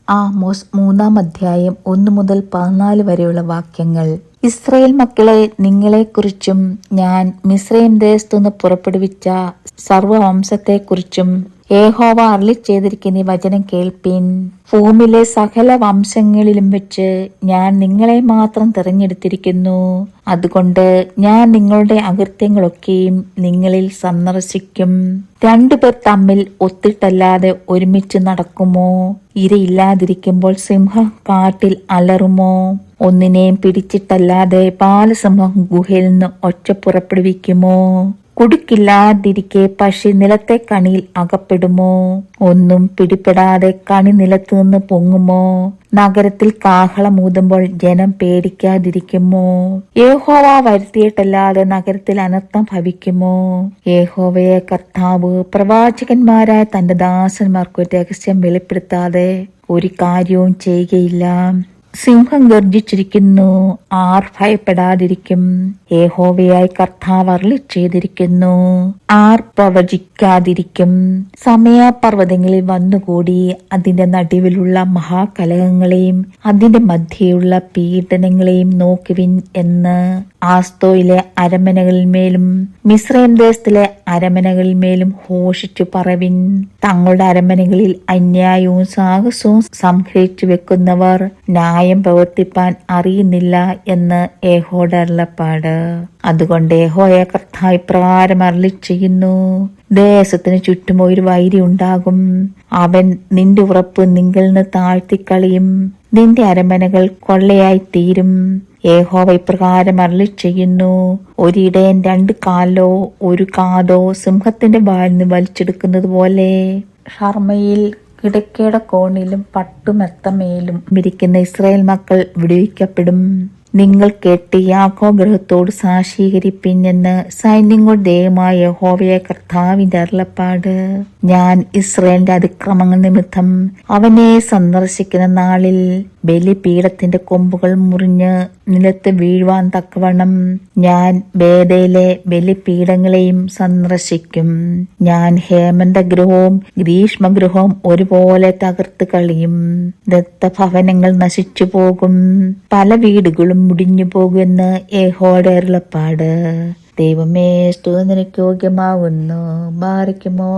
Amos 3-ാം അധ്യായം 1-14 വരെയുള്ള വാക്യങ്ങൾ. ഇസ്രായേൽ മക്കളെ, നിങ്ങളെക്കുറിച്ചും ഞാൻ മിസ്രയീം ദേശത്തുനിന്ന് പുറപ്പെടുവിച്ച സർവ്വവംശത്തെക്കുറിച്ചും യഹോവ അരുളിച്ചെയ്തിരിക്കുന്ന ഈ വചനം കേൾപ്പിൻ. ഭൂമിയിലെ സകല വംശങ്ങളിലും വെച്ച് ഞാൻ നിങ്ങളെ മാത്രം തിരഞ്ഞെടുത്തിരിക്കുന്നു. അതുകൊണ്ട് ഞാൻ നിങ്ങളുടെ അകൃത്യങ്ങളൊക്കെയും നിങ്ങളിൽ സന്ദർശിക്കും. രണ്ടുപേർ തമ്മിൽ ഒത്തിട്ടല്ലാതെ ഒരുമിച്ച് നടക്കുമോ? ഇരയില്ലാതിരിക്കുമ്പോൾ സിംഹം കാട്ടിൽ അലറുമോ? ഒന്നിനെയും പിടിച്ചിട്ടല്ലാതെ ബാലസിംഹം ഗുഹയിൽ നിന്ന് ഒച്ച പുറപ്പെടുവിക്കുമോ? കുടുക്കില്ലാതിരിക്കെ പക്ഷി നിലത്തെ കണിയിൽ അകപ്പെടുമോ? ഒന്നും പിടിപ്പെടാതെ കണി നിലത്തു നിന്ന് പൊങ്ങുമോ? നഗരത്തിൽ കാഹളമൂതുമ്പോൾ ജനം പേടിക്കാതിരിക്കുമോ? യഹോവ വരുത്തിയിട്ടല്ലാതെ നഗരത്തിൽ അനർത്ഥം ഭവിക്കുമോ? യഹോവയെ കർത്താവ് പ്രവാചകന്മാരായ തന്റെ ദാസന്മാർക്ക് രഹസ്യം വെളിപ്പെടുത്താതെ ഒരു കാര്യവും ചെയ്യുകയില്ല. സിംഹം ഗർജിച്ചിരിക്കുന്നു, ആർ ഭയപ്പെടാതിരിക്കും? യഹോവയായ കർത്താവ് അരുളിച്ചെയ്തിരിക്കുന്നു, ആർ പ്രവചിക്കാതിരിക്കും? സമയപർവ്വതങ്ങളിൽ വന്നുകൂടി അതിന്റെ നടുവിലുള്ള മഹാകലഹങ്ങളെയും അതിന്റെ മധ്യയുള്ള പീഡനങ്ങളെയും നോക്കുവിൻ എന്ന് ആസ്തോയിലെ അരമനകളിന്മേലും മിസ്രയീം ദേശത്തിലെ അരമനകളിന്മേലും ഘോഷിച്ചു പറവിൻ. തങ്ങളുടെ അരമനകളിൽ അന്യായവും സാഹസവും സംഗ്രഹിച്ചു വെക്കുന്നവർ ന്യായം പ്രവർത്തിപ്പാൻ അറിയുന്നില്ല എന്ന് യഹോവയുടെ അരുളപ്പാട്. അതുകൊണ്ട് യഹോവ കർത്താവ് ഇപ്രകാരം അരുളിച്ചെയ്യുന്നു, ദേശത്തിന് ചുറ്റും ഒരു വൈരി ഉണ്ടാകും. അവൻ നിന്റെ ഉറപ്പ് നിങ്ങളിൽ നിന്ന് താഴ്ത്തിക്കളയും, നിന്റെ അരമനകൾ കൊള്ളയായി തീരും. യഹോവ ഇപ്രകാരം അരുളിച്ചെയ്യുന്നു, ഒരിടയൻ 2 കാലോ 1 കാതോ സിംഹത്തിന്റെ വായിൽ നിന്ന് വലിച്ചെടുക്കുന്നത് പോലെ ഹർമ്മയിൽ കിടക്കയുടെ കോണിലും പട്ടുമെത്തമേലും ഇരിക്കുന്ന ഇസ്രായേൽ മക്കൾ വിടുവിക്കപ്പെടും. നിങ്ങൾ കേട്ട് യാക്കോബ് ഗൃഹത്തോട് സാക്ഷീകരിപ്പിൻ എന്ന് സൈന്യങ്ങളുടെ ദൈവമായ യഹോവയായ കർത്താവിന്റെ അരുളപ്പാട്. ഞാൻ ഇസ്രായേലിന്റെ അതിക്രമങ്ങൾ നിമിത്തം അവനെ സന്ദർശിക്കുന്ന നാളിൽ ബലിപീഠത്തിന്റെ കൊമ്പുകൾ മുറിഞ്ഞ് നിലത്ത് വീഴുവാൻ തക്കവണ്ണം ഞാൻ ബേഥേലിലെ ബലിപീഠങ്ങളെയും സന്ദർശിക്കും. ഞാൻ ഹേമന്തഗൃഹവും ഗ്രീഷ്മഗൃഹവും ഒരുപോലെ തകർത്ത് കളയും. ദത്തഭവനങ്ങൾ നശിച്ചു പോകും, പല വീടുകളും മുടിഞ്ഞു പോകുമെന്ന് യഹോവയുടെ അരുളപ്പാട്. ദൈവമേ, സ്തുതി നിനക്ക് യോഗ്യമാവുന്നു. ബാരിക്കുമോ.